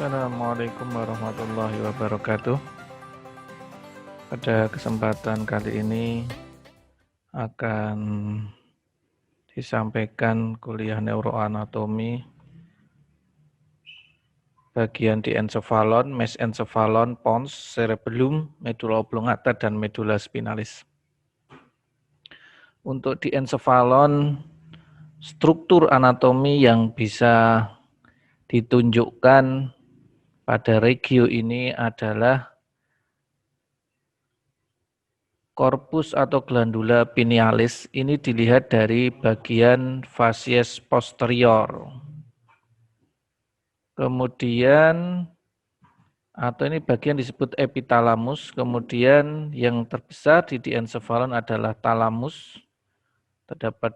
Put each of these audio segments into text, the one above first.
Assalamualaikum warahmatullahi wabarakatuh. Pada kesempatan kali ini akan disampaikan kuliah neuroanatomi bagian diencephalon, mesencephalon, pons, cerebellum, medulla oblongata, dan medulla spinalis. Untuk diencephalon, struktur anatomi yang bisa ditunjukkan pada regio ini adalah korpus atau glandula pinealis. Ini dilihat dari bagian facies posterior. Kemudian, atau ini bagian disebut epitalamus. Kemudian yang terbesar di diencephalon adalah talamus. Terdapat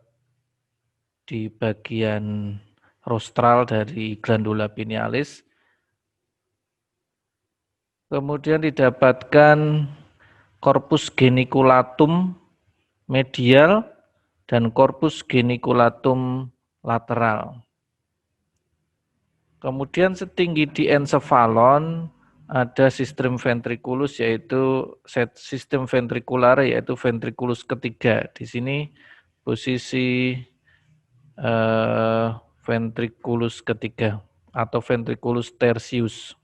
di bagian rostral dari glandula pinealis. Kemudian didapatkan corpus geniculatum medial dan corpus geniculatum lateral. Kemudian setinggi diencephalon ada sistem ventriculus, yaitu sistem ventrikular, yaitu ventriculus ketiga. Di sini posisi ventriculus ketiga atau ventriculus tertius.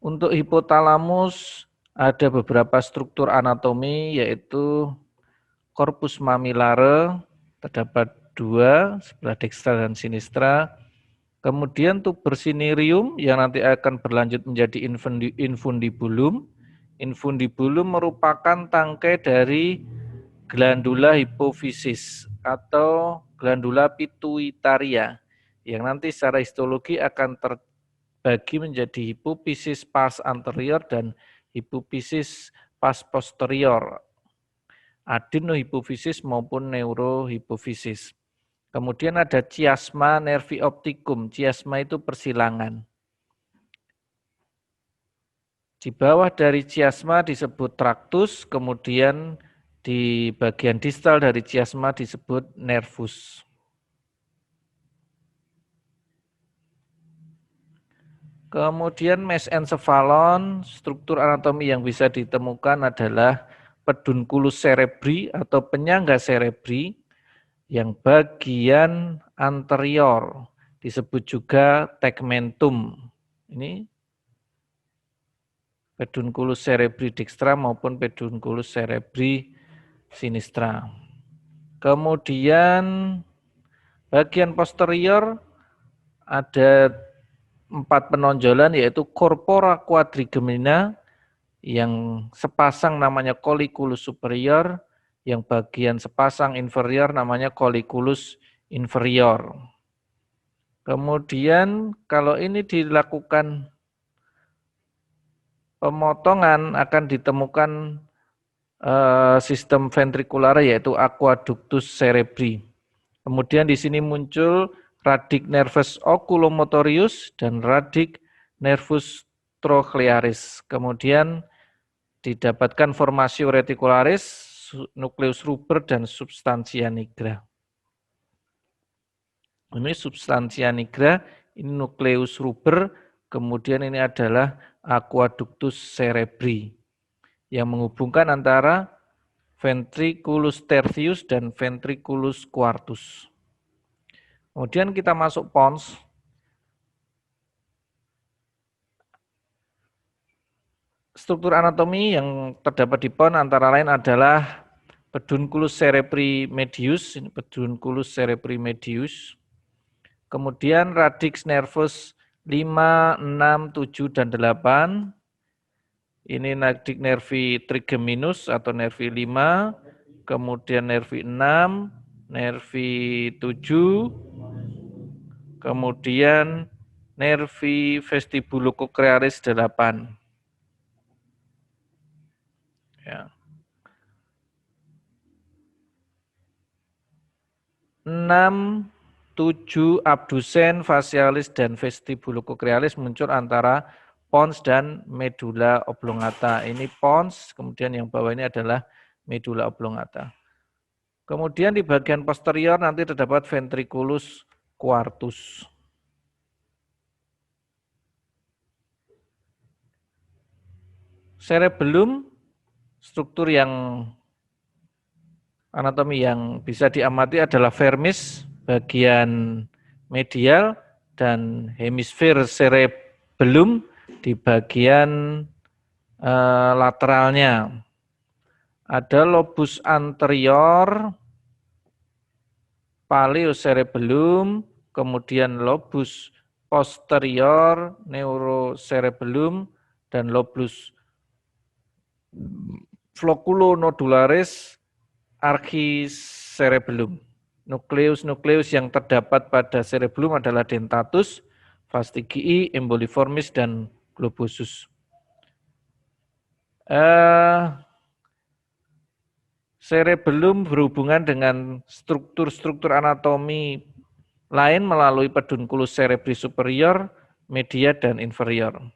Untuk hipotalamus ada beberapa struktur anatomi, yaitu corpus mamillare, terdapat dua, sebelah dekstra dan sinistra. Kemudian tuber cinereum yang nanti akan berlanjut menjadi infundibulum. Infundibulum merupakan tangkai dari glandula hipofisis atau glandula pituitaria yang nanti secara histologi akan terbagi menjadi hipofisis pars anterior dan hipofisis pars posterior, adenohipofisis maupun neurohipofisis. Kemudian ada chiasma nervi opticum. Chiasma itu persilangan. Di bawah dari chiasma disebut tractus, kemudian di bagian distal dari chiasma disebut nervus. Kemudian mesencephalon, struktur anatomi yang bisa ditemukan adalah pedunculus cerebri atau penyangga cerebri yang bagian anterior, disebut juga tegmentum. Ini pedunculus cerebri dextra maupun pedunculus cerebri sinistra. Kemudian bagian posterior ada 4 penonjolan, yaitu corpora quadrigemina yang sepasang namanya colliculus superior, yang bagian sepasang inferior namanya colliculus inferior. Kemudian kalau ini dilakukan pemotongan akan ditemukan sistem ventrikular, yaitu aqueductus cerebri. Kemudian di sini muncul radic nervus oculomotorius dan radic nervus trochlearis. Kemudian didapatkan formatio reticularis, nucleus ruber, dan substantia nigra. Ini substantia nigra, ini nucleus ruber, kemudian ini adalah aqueductus cerebri yang menghubungkan antara ventriculus tertius dan ventriculus quartus. Kemudian kita masuk pons. Struktur anatomi yang terdapat di pons antara lain adalah pedunculus cerebri medius, ini pedunculus cerebri medius. Kemudian radix nervus 5, 6, 7, dan 8. Ini radic nervi trigeminus atau nervi 5, kemudian nervi 6, nervi 7, kemudian nervi vestibulocochlearis 8. Ya. 6, 7 abdusen, facialis, dan vestibulocochlearis muncul antara pons dan medulla oblongata. Ini pons, kemudian yang bawah ini adalah medulla oblongata. Kemudian di bagian posterior nanti terdapat ventriculus quartus. Cerebellum, struktur yang anatomi yang bisa diamati adalah vermis bagian medial dan hemisfer cerebellum di bagian lateralnya. Ada lobus anterior, paleocerebellum, kemudian lobus posterior, neurocerebellum, dan lobus floculonodularis, archicerebellum. Nukleus-nukleus yang terdapat pada cerebellum adalah dentatus, fastigii, emboliformis, dan globosus. Cerebellum berhubungan dengan struktur-struktur anatomi lain melalui pedunculus cerebri superior, media, dan inferior.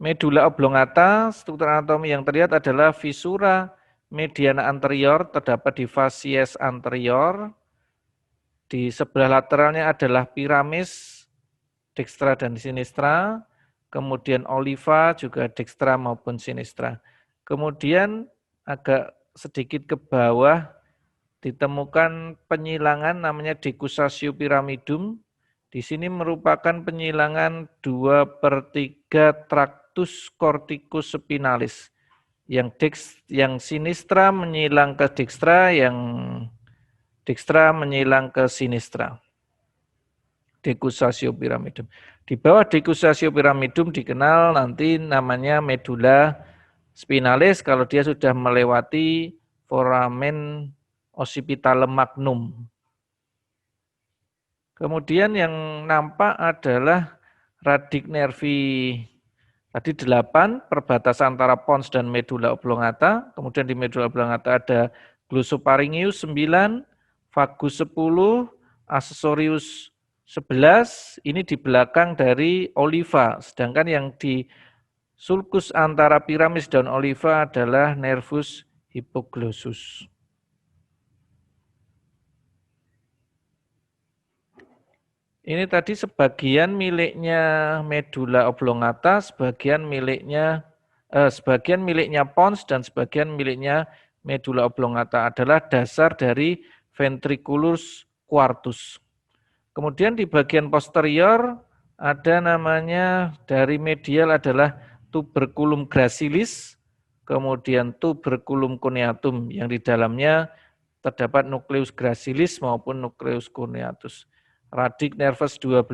Medula oblongata, struktur anatomi yang terlihat adalah visura mediana anterior, terdapat di facies anterior. Di sebelah lateralnya adalah piramis, dextra dan sinistra. Kemudian oliva juga dextra maupun sinistra. Kemudian agak sedikit ke bawah ditemukan penyilangan namanya decussatio pyramidum. Di sini merupakan penyilangan 2/3 tractus corticus spinalis. Yang sinistra menyilang ke dextra, yang dextra menyilang ke sinistra. Decussatio pyramidum. Di bawah decussatio pyramidum dikenal nanti namanya medula spinalis kalau dia sudah melewati foramen occipitalum magnum. Kemudian yang nampak adalah radik nervi tadi 8, perbatasan antara pons dan medula oblongata. Kemudian di medula oblongata ada glossopharyngeus 9, vagus 10, accessorius 11, ini di belakang dari oliva. Sedangkan yang di sulcus antara piramis dan oliva adalah nervus hypoglossus. Ini tadi sebagian miliknya medula oblongata, sebagian miliknya pons dan sebagian miliknya medula oblongata adalah dasar dari ventriculus quartus. Kemudian di bagian posterior ada namanya dari medial adalah tuberculum gracilis, kemudian tuberculum cuneatum yang di dalamnya terdapat nucleus gracilis maupun nucleus cuneatus. Radik nervus 12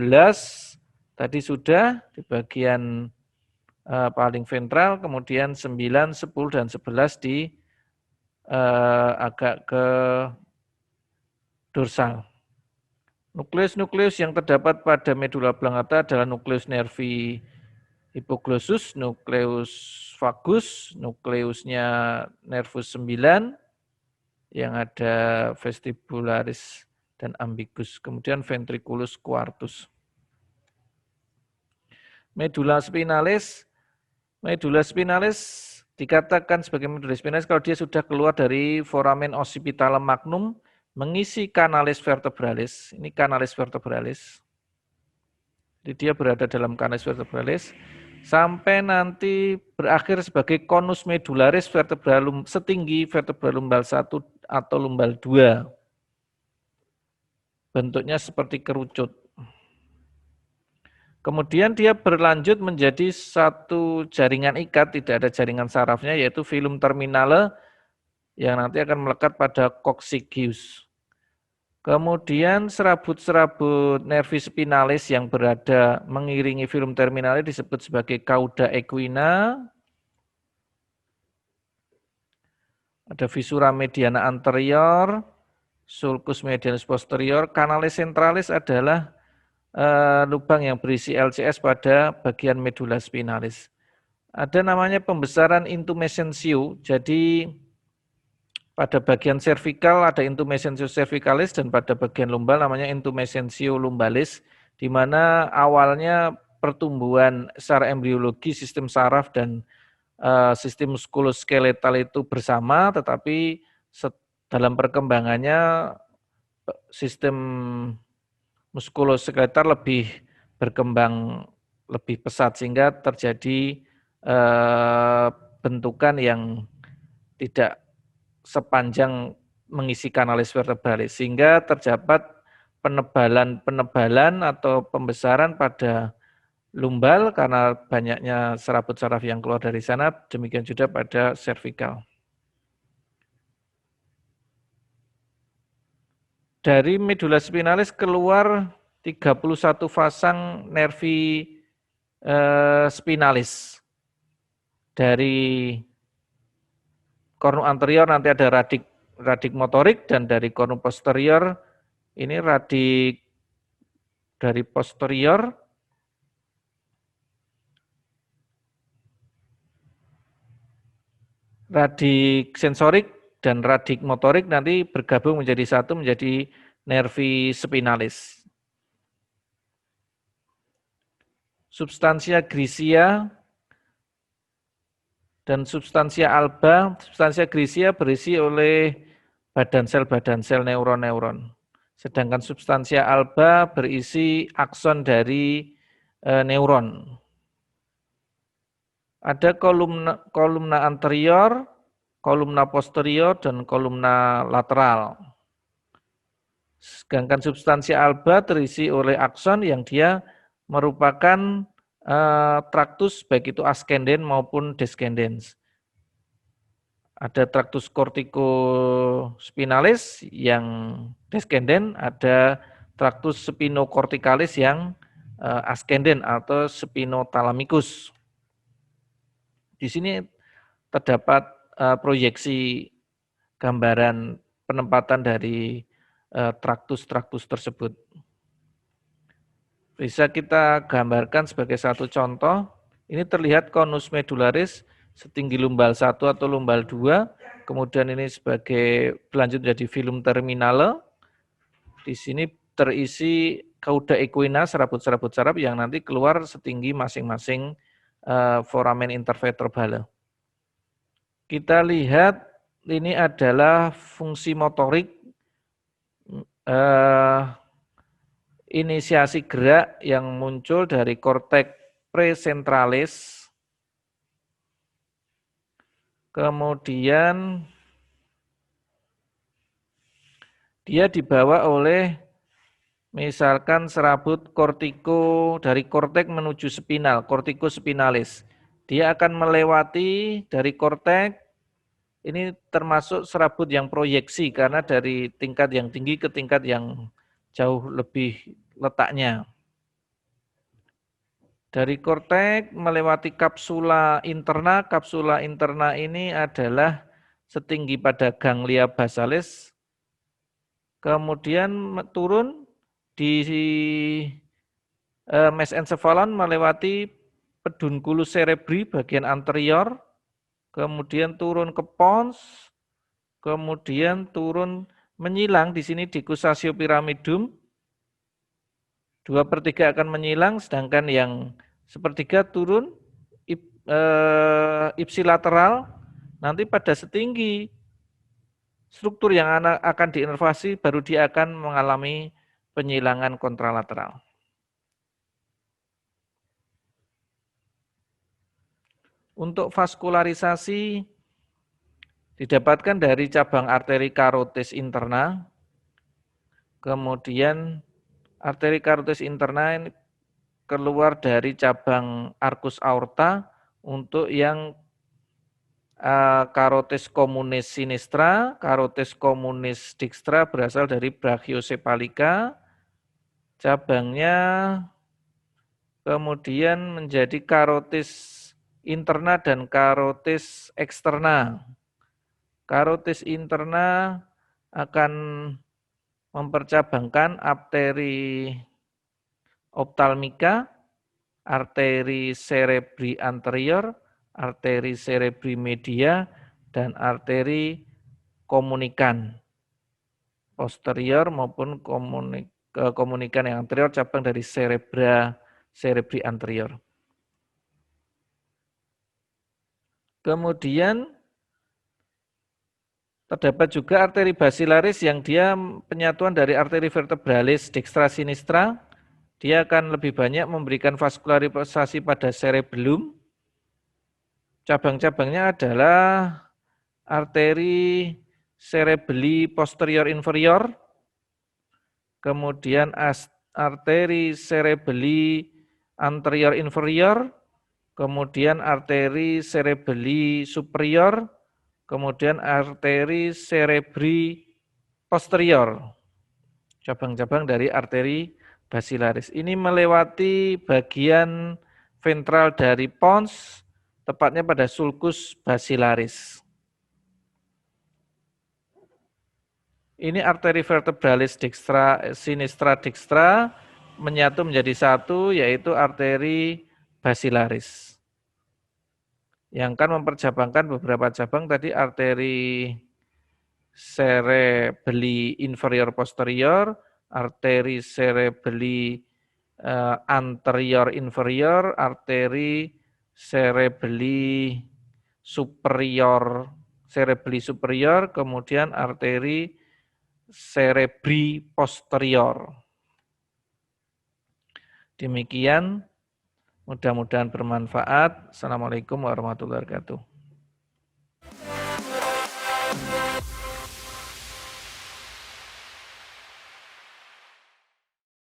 tadi sudah di bagian paling ventral, kemudian 9, 10, dan 11 di agak ke dorsal. Nukleus-nukleus yang terdapat pada medula oblongata adalah nukleus nervi hypoglossus, nukleus vagus, nukleusnya nervus 9, yang ada vestibularis dan ambigus, kemudian ventriculus quartus. Medula spinalis dikatakan sebagai medula spinalis kalau dia sudah keluar dari foramen occipitalum magnum, mengisi canalis vertebralis. Ini canalis vertebralis. Jadi dia berada dalam canalis vertebralis sampai nanti berakhir sebagai conus medularis vertebralum setinggi vertebra lumbal 1 atau lumbal 2. Bentuknya seperti kerucut. Kemudian dia berlanjut menjadi satu jaringan ikat, tidak ada jaringan sarafnya, yaitu filum terminale yang nanti akan melekat pada coccygeus. Kemudian serabut-serabut nervi spinalis yang berada mengiringi filum terminale disebut sebagai cauda equina. Ada visura mediana anterior, sulcus medialis posterior, canalis centralis adalah lubang yang berisi LCS pada bagian medula spinalis. Ada namanya pembesaran intumescensio, jadi pada bagian cervical ada intumescensio cervicalis dan pada bagian lumbal namanya intumescensio lumbalis, di mana awalnya pertumbuhan secara embriologi sistem saraf dan sistem muskuloskeletal itu bersama, tetapi dalam perkembangannya sistem muskuloskeletal lebih berkembang lebih pesat sehingga terjadi bentukan yang tidak sepanjang mengisi kanalis vertebralis sehingga terdapat penebalan atau pembesaran pada lumbal karena banyaknya serabut saraf yang keluar dari sana, demikian juga pada servikal. Dari medula spinalis keluar 31 pasang nervi spinalis. Dari kornu anterior nanti ada radik motorik dan dari kornu posterior ini radik dari posterior radik sensorik dan radik motorik nanti bergabung menjadi satu menjadi nervi spinalis. Substansia grisia dan substansia alba. Substansia grisia berisi oleh badan sel neuron-neuron. Sedangkan substansia alba berisi akson dari neuron. Ada kolumna anterior, kolumna posterior, dan kolumna lateral. Sedangkan substansia alba terisi oleh akson yang dia merupakan traktus baik itu ascendens maupun descendens. Ada traktus corticospinalis yang descendens, ada traktus spinocorticalis yang ascendens atau spinothalamikus. Di sini terdapat proyeksi gambaran penempatan dari traktus-traktus tersebut. Bisa kita gambarkan sebagai satu contoh. Ini terlihat konus medularis setinggi lumbal 1 atau lumbal 2. Kemudian ini sebagai berlanjut menjadi filum terminale. Di sini terisi cauda equina, serabut-serabut saraf yang nanti keluar setinggi masing-masing foramen intervertebrale. Kita lihat ini adalah fungsi motorik inisiasi gerak yang muncul dari korteks presentralis, kemudian dia dibawa oleh misalkan serabut kortiko dari korteks menuju spinal, kortikospinalis. Dia akan melewati dari korteks, ini termasuk serabut yang proyeksi karena dari tingkat yang tinggi ke tingkat yang jauh lebih letaknya. Dari korteks melewati kapsula interna ini adalah setinggi pada ganglia basalis, kemudian turun di mesencephalon melewati pedunculus cerebri bagian anterior, kemudian turun ke pons, kemudian turun menyilang di sini di Cusatio pyramidum, 2/3 akan menyilang, sedangkan yang 1/3 turun ipsilateral, nanti pada setinggi struktur yang akan diinervasi baru dia akan mengalami penyilangan kontralateral. Untuk vaskularisasi didapatkan dari cabang arteri karotis interna, kemudian arteri karotis interna ini keluar dari cabang arcus aorta untuk yang karotis communis sinistra, karotis communis dextra berasal dari brachiocephalica, cabangnya kemudian menjadi karotis interna dan karotis eksterna. Karotis interna akan mempercabangkan arteri optalmika, arteri cerebri anterior, arteri cerebri media, dan arteri komunikan posterior maupun komunikan yang anterior cabang dari cerebri anterior. Kemudian terdapat juga arteri basilaris yang dia penyatuan dari arteri vertebralis dextra sinistra Dia akan lebih banyak memberikan vaskularisasi pada cerebellum. Cabang-cabangnya adalah arteri cerebelli posterior inferior, kemudian arteri cerebelli anterior inferior, kemudian arteri cerebelli superior, kemudian arteri cerebri posterior. Cabang-cabang dari arteri basilaris. Ini melewati bagian ventral dari pons, tepatnya pada sulcus basilaris. Ini arteri vertebralis dextra, sinistra dextra menyatu menjadi satu, yaitu arteri basilaris. Yang kan mempercabangkan beberapa cabang tadi arteri cerebelli inferior posterior, arteri cerebelli anterior inferior, arteri cerebelli superior, kemudian arteri cerebri posterior. Demikian, mudah-mudahan bermanfaat. Assalamualaikum warahmatullahi wabarakatuh.